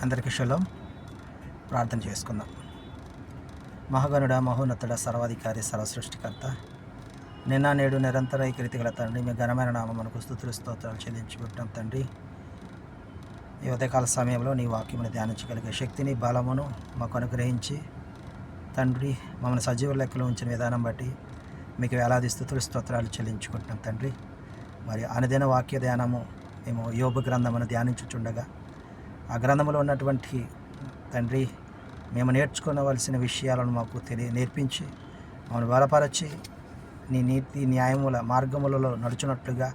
అందరికీ షలోం. ప్రార్థన చేసుకుందాం. మహాగణుడ, మహోన్నతుడ, సర్వాధికారి, సర్వసృష్టికర్త, నిన్న నేడు నిరంతర ఏకరీతి గల తండ్రి, మీ ఘనమైన నామమునకు స్తుతులు స్తోత్రాలు చెల్లించుకుంటాం తండ్రి. ఈ ఉదయకాల సమయంలో నీ వాక్యమును ధ్యానించగలిగే శక్తిని, బలమును మాకు అనుగ్రహించి తండ్రి, మమ్మల్ని సజీవ లెక్కలో ఉంచిన విధానం బట్టి మీకు వేలాది స్తుతులు స్తోత్రాలు చెల్లించుకుంటున్నాం తండ్రి. మరి అనుదిన వాక్య ధ్యానము మేము యోబు గ్రంథమును ధ్యానించుచుండగా ఆ గ్రంథంలో ఉన్నటువంటి తండ్రి మేము నేర్చుకోవలసిన విషయాలను మాకు నేర్పించి మమ్మల్ని బలపరచి నీ నీతి న్యాయముల మార్గములలో నడుచున్నట్లుగా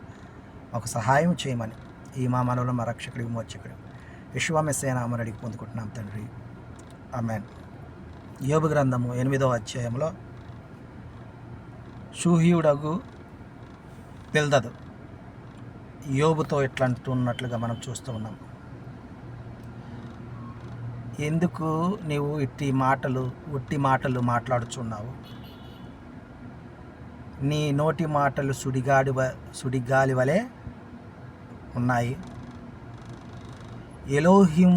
మాకు సహాయం చేయమని ఈ మా మనలో మా రక్షకుడి విమోచకుడు యెషువా మెస్సీయ నామమున అడిగి పొందుకుంటున్నాం తండ్రి. ఆమేన్. యోబు గ్రంథము 8వ అధ్యాయంలో షూహీయుడగు బిల్దదు యోబుతో ఇట్లా అంటున్నట్లుగా మనం చూస్తూ ఉన్నాం. ఎందుకు నీవు ఉట్టి మాటలు మాట్లాడుచున్నావు? నీ నోటి మాటలు సుడిగాలి వలె ఉన్నాయి. ఎలోహిం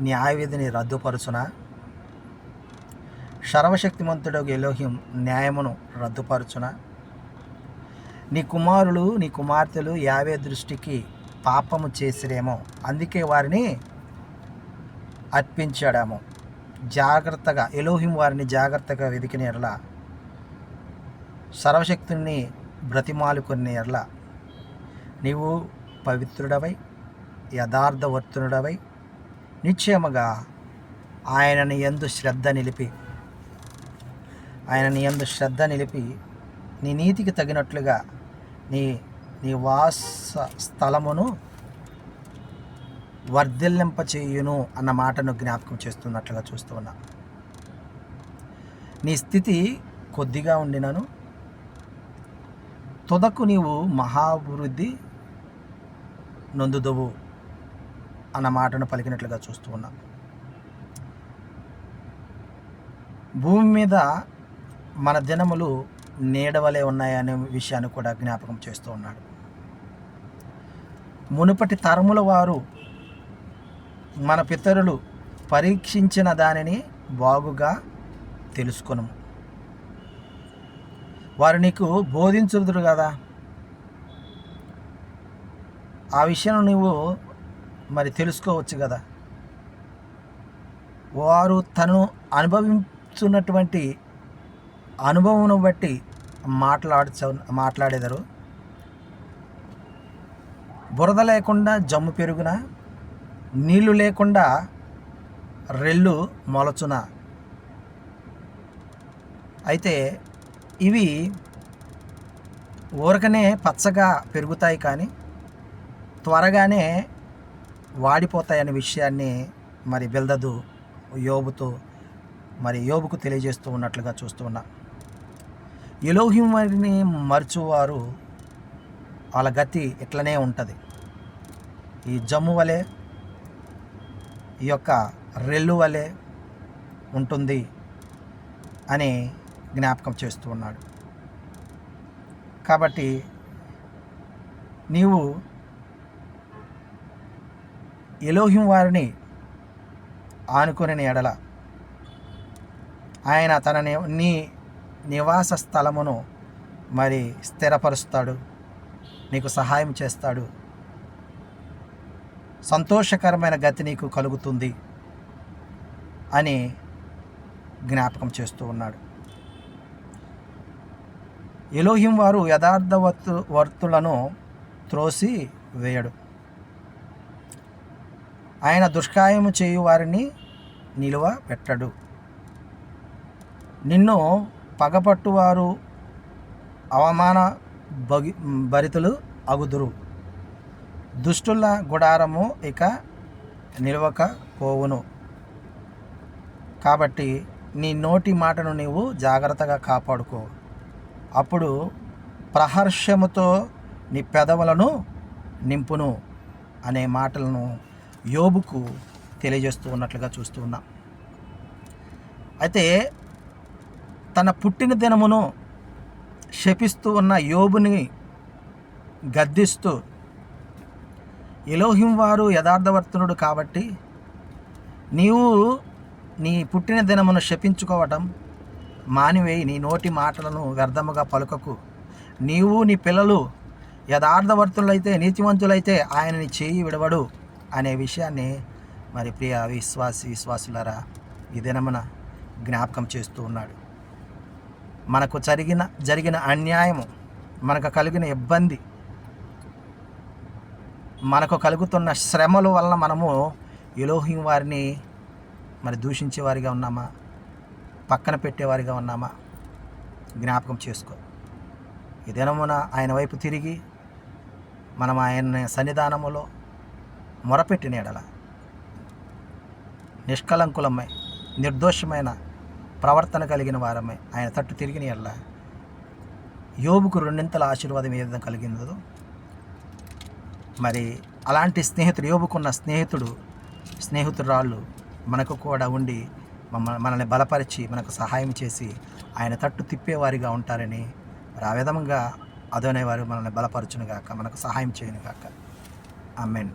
న్యాయవిధిని రద్దుపరుచునా? సర్వశక్తిమంతుడు ఎలోహిం న్యాయమును రద్దుపరచునా? నీ కుమారులు నీ కుమార్తెలు యావే దృష్టికి పాపము చేసిరేమో, అందుకే వారిని అర్పించాడేమో. జాగ్రత్తగా ఎలోహిం వారిని జాగ్రత్తగా వెతికిన ఎడల, సర్వశక్తుని బ్రతిమాలుకున్న ఎడల నీవు పవిత్రుడవై యథార్థవర్తనుడవై నిశ్చయముగా ఆయనని యందు శ్రద్ధ నిలిపి నీ నీతికి తగినట్లుగా నీ వాస స్థలమును వర్ధిల్లింపచేయును అన్న మాటను జ్ఞాపకం చేస్తున్నట్లుగా చూస్తూ ఉన్నా. నీ స్థితి కొద్దిగా ఉండినను తుదకు నీవు మహాభివృద్ధి నొందుదువు అన్న మాటను పలికినట్లుగా చూస్తూ ఉన్నా. భూమి మీద మన దినములు నీడవలే ఉన్నాయనే విషయాన్ని కూడా జ్ఞాపకం చేస్తూ ఉన్నాడు. మునుపటి తరముల వారు, మన పితరులు పరీక్షించిన దానిని బాగుగా తెలుసుకొను. వారు నీకు బోధించుదురు కదా, ఆ విషయం నువ్వు మరి తెలుసుకోవచ్చు కదా. వారు తను అనుభవించున్నటువంటి అనుభవం బట్టి మాట్లాడేదారు. బురద లేకుండా జమ్ము పెరుగున, నీళ్లు లేకుండా రెల్లు మొలచున. అయితే ఇవి ఊరకనే పచ్చగా పెరుగుతాయి కానీ త్వరగానే వాడిపోతాయనే విషయాన్ని మరి బిల్దదు యోబుకు తెలియజేస్తూ ఉన్నట్లుగా చూస్తూ ఉన్నా. ఎలోహిం వారిని మరచువారు వాళ్ళ గతి ఇట్లనే ఉంటుంది. ఈ జమ్ము వలె, ఈ యొక్క రెల్లు వలె ఉంటుంది అని జ్ఞాపకం చేస్తూ ఉన్నాడు. కాబట్టి నీవు ఎలోహిం వారిని ఆనుకునే ఎడల ఆయన నీ నివాస స్థలమును మరి స్థిరపరుస్తాడు, నీకు సహాయం చేస్తాడు, సంతోషకరమైన గతి నీకు కలుగుతుంది అని జ్ఞాపకం చేస్తూ ఉన్నాడు. ఎలోహిం వారు యథార్థవర్తులను త్రోసి వేయడు. ఆయన దుష్కాయము చేయు వారిని నిలువ పెట్టడు. నిన్ను పగపట్టువారు అవమాన భరితులు అగుదురు. దుష్టుల గుడారము ఇక నిలవక పోవును. కాబట్టి నీ నోటి మాటను నీవు జాగ్రత్తగా కాపాడుకో. అప్పుడు ప్రహర్షముతో నీ పెదవులను నింపును అనే మాటలను యోబుకు తెలియజేస్తూ ఉన్నట్లుగా చూస్తూ ఉన్నాం. అయితే తన పుట్టిన దినమును శపిస్తూ ఉన్న యోబుని గద్దిస్తూ, ఎలోహిం వారు యథార్థవర్తనుడు కాబట్టి నీవు నీ పుట్టిన దినమును శపించుకోవటం మానివేయి. నీ నోటి మాటలను వ్యర్థముగా పలుకకు. నీవు నీ పిల్లలు యథార్థవర్తులైతే, నీతివంతులైతే ఆయన నీ చేయి విడవడు అనే విషయాన్ని మరి ప్రియ విశ్వాసులారా ఈ దినమున జ్ఞాపకం చేస్తూ ఉన్నాడు. మనకు జరిగిన అన్యాయము, మనకు కలిగిన ఇబ్బంది, మనకు కలుగుతున్న శ్రమల వలన మనము ఎలోహిం వారిని మరి దూషించేవారిగా ఉన్నామా, పక్కన పెట్టేవారిగా ఉన్నామా? జ్ఞాపకం చేసుకో. ఈ దినమున ఆయన వైపు తిరిగి మనం ఆయన సన్నిధానములో మొరపెట్టిన ఎడల నిష్కలంకులమై నిర్దోషమైన ప్రవర్తన కలిగిన వారమై ఆయన తట్టు తిరిగిన ఎడల యోబుకు 2 ఆశీర్వాదం ఏ విధంగా కలిగిందో, మరి అలాంటి స్నేహితుడు, యోబుకున్న స్నేహితురాళ్ళు మనకు కూడా ఉండి మనల్ని బలపరిచి మనకు సహాయం చేసి ఆయన తట్టు తిప్పేవారిగా ఉంటారని, మరి ఆ విధంగా అదోనే వారు మనల్ని బలపరచునుగాక, మనకు సహాయం చేయనుగాక. ఆమేన్.